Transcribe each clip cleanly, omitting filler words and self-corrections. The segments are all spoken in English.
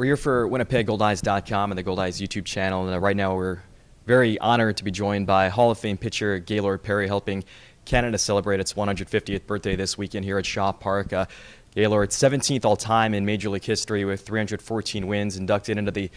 We're here for WinnipegGoldeyes.com and the Goldeyes YouTube channel, and right now we're very honored to be joined by Hall of Fame pitcher Gaylord Perry, helping Canada celebrate its 150th birthday this weekend here at Shaw Park. Gaylord, 17th all-time in Major League history with 314 wins, inducted into the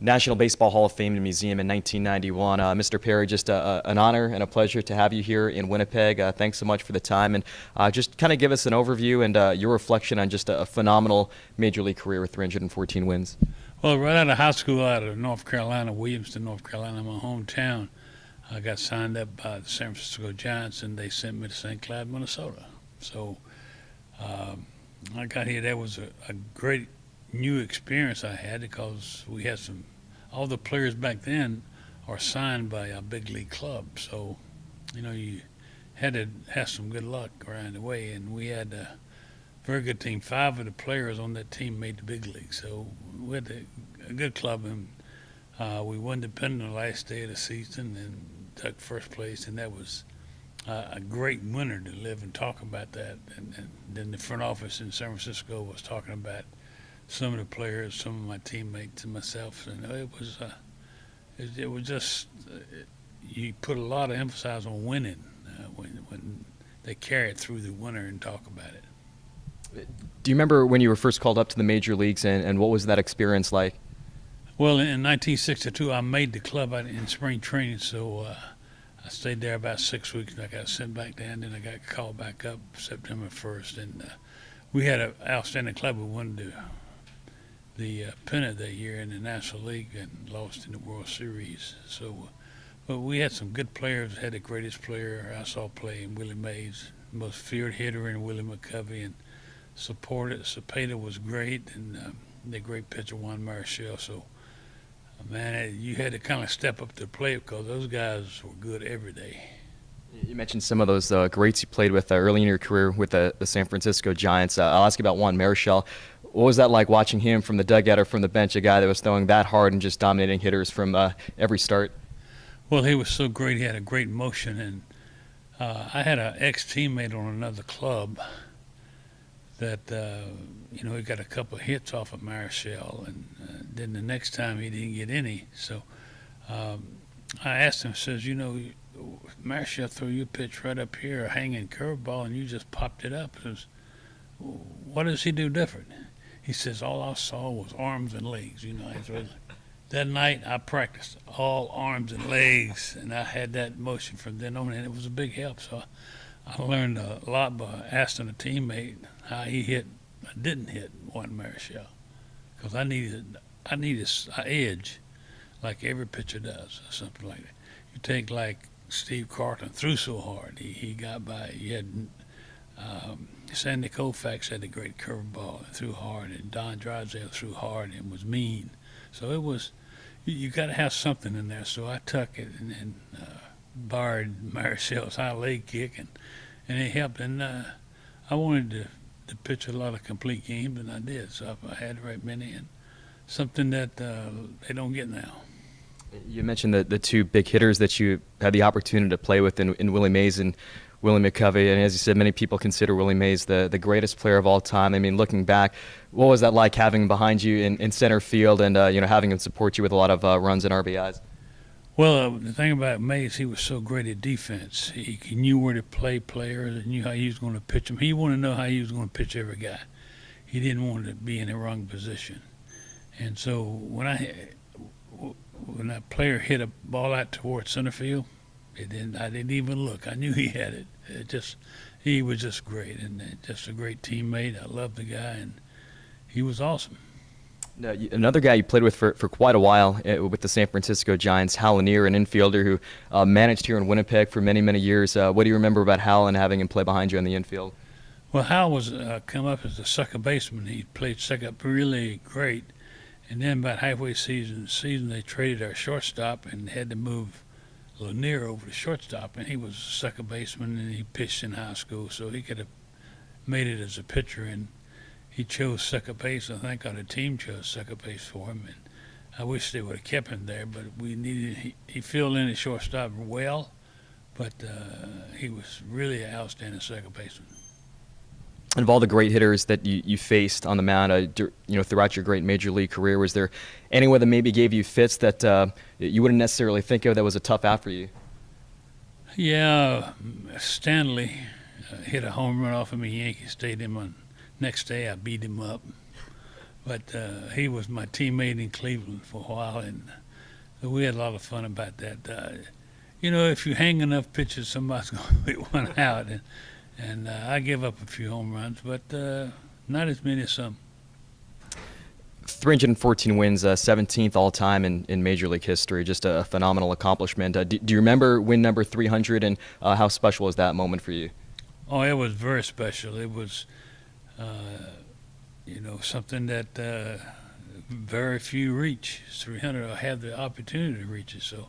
National Baseball Hall of Fame and Museum in 1991. Mr. Perry, just an honor and a pleasure to have you here in Winnipeg. Thanks so much for the time, and just kind of give us an overview and your reflection on just a phenomenal Major League career with 314 wins. Well, right out of high school, out of North Carolina, Williamston, North Carolina, my hometown, I got signed up by the San Francisco Giants, and they sent me to St. Cloud, Minnesota. So I got here. That was a great new experience I had, because we had all the players back then are signed by a big league club. So, you had to have some good luck around the way, and we had a very good team. 5 of the players on that team made the big league. So we had a good club, and we won the pennant on the last day of the season and took first place, and that was a great winner to live and talk about that. And then the front office in San Francisco was talking about some of the players, some of my teammates, and myself, and it was just you put a lot of emphasis on winning when they carry it through the winter and talk about it. Do you remember when you were first called up to the major leagues, and what was that experience like? Well, in 1962, I made the club in spring training, so I stayed there about 6 weeks, and I got sent back down. Then I got called back up September 1st, and we had an outstanding club. We won the pennant that year in the National League and lost in the World Series. So, but we had some good players. Had the greatest player I saw play in Willy Mays, most feared hitter in Willie McCovey, and Cepeda was great, and the great pitcher Juan Mareshell. So, man, you had to kind of step up to the plate, because those guys were good every day. You mentioned some of those greats you played with early in your career with the San Francisco Giants. I'll ask you about Juan Mareshell. What was that like, watching him from the dugout or from the bench, a guy that was throwing that hard and just dominating hitters from every start? Well, he was so great. He had a great motion, and I had an ex-teammate on another club that, he got a couple of hits off of Mareshell, and then the next time he didn't get any. So I asked him, says, Mareshell threw you a pitch right up here, a hanging curveball, and you just popped it up. Says, what does he do different? He says, all I saw was arms and legs. That night I practiced all arms and legs, and I had that motion from then on, and it was a big help. So I learned a lot by asking a teammate how he didn't hit Juan Mareshell, because I needed an edge like every pitcher does, or something like that. You take like Steve Carlton, threw so hard, he got by. You had Sandy Koufax had a great curveball and threw hard, and Don Drysdale threw hard and was mean. So it was, you got to have something in there. So I took it and barred Mareshell's high leg kick, and it helped. And I wanted to pitch a lot of complete games, and I did. So I had the right many, and something that they don't get now. You mentioned the two big hitters that you had the opportunity to play with in Willie Mays and Willie McCovey, and as you said, many people consider Willie Mays the greatest player of all time. I mean, looking back, what was that like, having him behind you in center field, and having him support you with a lot of runs and RBIs? Well, the thing about Mays, he was so great at defense. He knew where to play players and knew how he was going to pitch them. He wanted to know how he was going to pitch every guy. He didn't want to be in the wrong position. And so when that player hit a ball out towards center field, I didn't even look. I knew he had it. He was just great, and just a great teammate. I loved the guy, and he was awesome. Now, another guy you played with for quite a while with the San Francisco Giants, Hal Lanier, an infielder who managed here in Winnipeg for many, many years. What do you remember about Hal and having him play behind you in the infield? Well, Hal was come up as a second baseman. He played second really great, and then about halfway season they traded our shortstop and had to move Lanier over to shortstop, and he was a second baseman, and he pitched in high school, so he could have made it as a pitcher, and he chose second base. I think our team chose second base for him, and I wish they would have kept him there, but he filled in at shortstop well, but he was really an outstanding second baseman. And of all the great hitters that you faced on the mound, throughout your great major league career, was there anyone that maybe gave you fits that you wouldn't necessarily think of that was a tough out for you? Yeah, Stanley hit a home run off of me, Yankee Stadium. On next day, I beat him up. But he was my teammate in Cleveland for a while, and we had a lot of fun about that. If you hang enough pitches, somebody's going to hit one out. And I give up a few home runs, but not as many as some. 314 wins, 17th all-time in Major League history, just a phenomenal accomplishment. Do you remember win number 300, and how special was that moment for you? Oh, it was very special. It was, something that very few reach. 300 or have the opportunity to reach it. So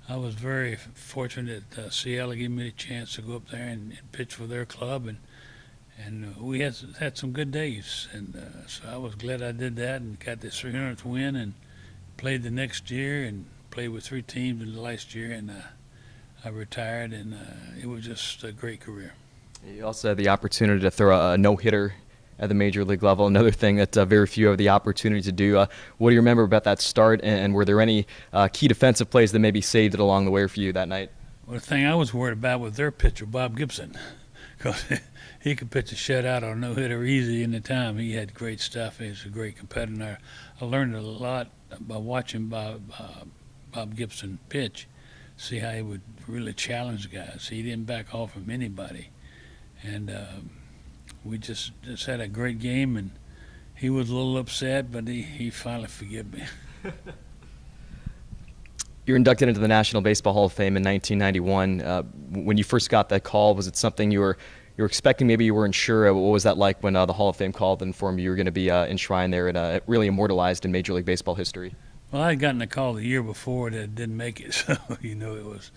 I was very fortunate that Seattle gave me the chance to go up there and pitch for their club, and we had some good days, and so I was glad I did that and got this 300th win, and played the next year and played with 3 teams in the last year, and I retired, and it was just a great career. You also had the opportunity to throw a no-hitter at the major league level, another thing that very few have the opportunity to do. What do you remember about that start, and were there any key defensive plays that maybe saved it along the way for you that night? Well, the thing I was worried about was their pitcher, Bob Gibson, because he could pitch a shutout or a no-hitter easy in the time. He had great stuff. He was a great competitor. I learned a lot by watching Bob Gibson pitch, see how he would really challenge guys. He didn't back off from anybody. And we just had a great game, and he was a little upset, but he finally forgave me. You're inducted into the National Baseball Hall of Fame in 1991. When you first got that call, was it something you were expecting? Maybe you weren't sure. What was that like when the Hall of Fame called and informed you were going to be enshrined there and really immortalized in Major League Baseball history? Well, I had gotten a call the year before that didn't make it, so it was,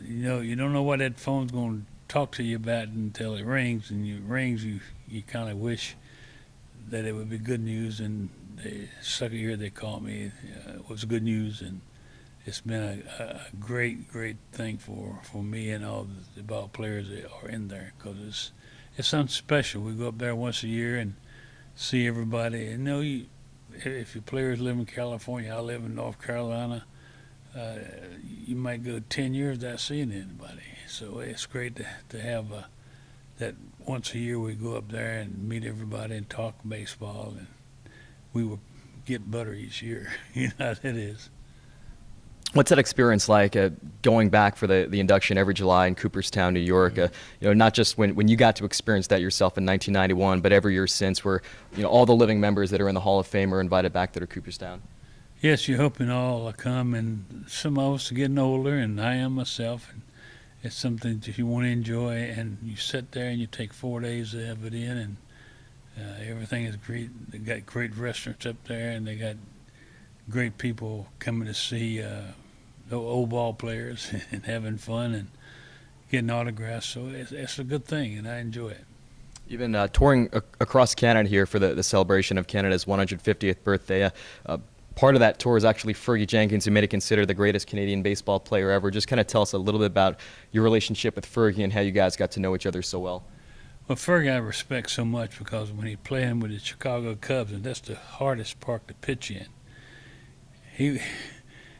you don't know what that phone's going to talk to you about until it rings, and it rings, you kind of wish that it would be good news, and the second year they called me, it was good news, and it's been a great thing for me and all the ball players that are in there, because it's something special. We go up there once a year and see everybody, and if your players live in California, I live in North Carolina, you might go 10 years without seeing anybody. So it's great to have that once a year we go up there and meet everybody and talk baseball, and we will get better each year. You know how it is. What's that experience like, going back for the induction every July in Cooperstown, New York? Not just when you got to experience that yourself in 1991, but every year since, where all the living members that are in the Hall of Fame are invited back there to Cooperstown. Yes, you're hoping all will come, and some of us are getting older, and I am myself. And it's something that you want to enjoy, and you sit there and you take 4 days to have it in, and everything is great. They got great restaurants up there, and they got great people coming to see the old ball players and having fun and getting autographs. So it's a good thing, and I enjoy it. You've been touring across Canada here for the celebration of Canada's 150th birthday. Part of that tour is actually Fergie Jenkins, who made it considered the greatest Canadian baseball player ever. Just kind of tell us a little bit about your relationship with Fergie and how you guys got to know each other so well. Well, Fergie I respect so much because when he playing with the Chicago Cubs, and that's the hardest park to pitch in,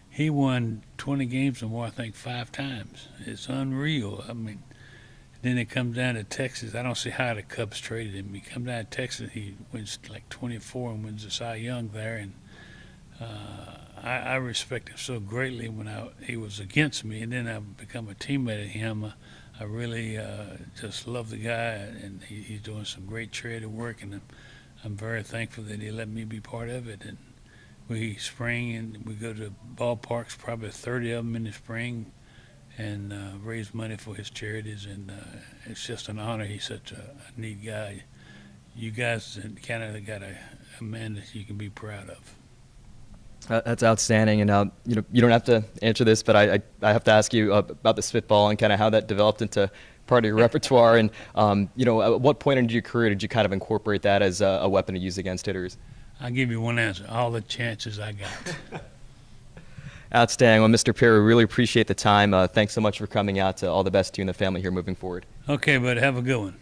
he won 20 games or more, I think, 5 times. It's unreal. I mean, then it comes down to Texas. I don't see how the Cubs traded him. He comes down to Texas, he wins like 24 and wins the Cy Young there, and I respect him so greatly when he was against me, and then I become a teammate of him. I really just love the guy, and he's doing some great charity work, and I'm very thankful that he let me be part of it. And we spring and we go to ballparks, probably 30 of them in the spring, and raise money for his charities, and it's just an honor. He's such a neat guy. You guys in Canada got a man that you can be proud of. That's outstanding, and you don't have to answer this, but I have to ask you about the spitball and kind of how that developed into part of your repertoire, and at what point in your career did you kind of incorporate that as a weapon to use against hitters? I'll give you one answer: all the chances I got. Outstanding. Well, Mr. Perry, really appreciate the time. Thanks so much for coming out. All the best to you and the family here moving forward. Okay, but have a good one.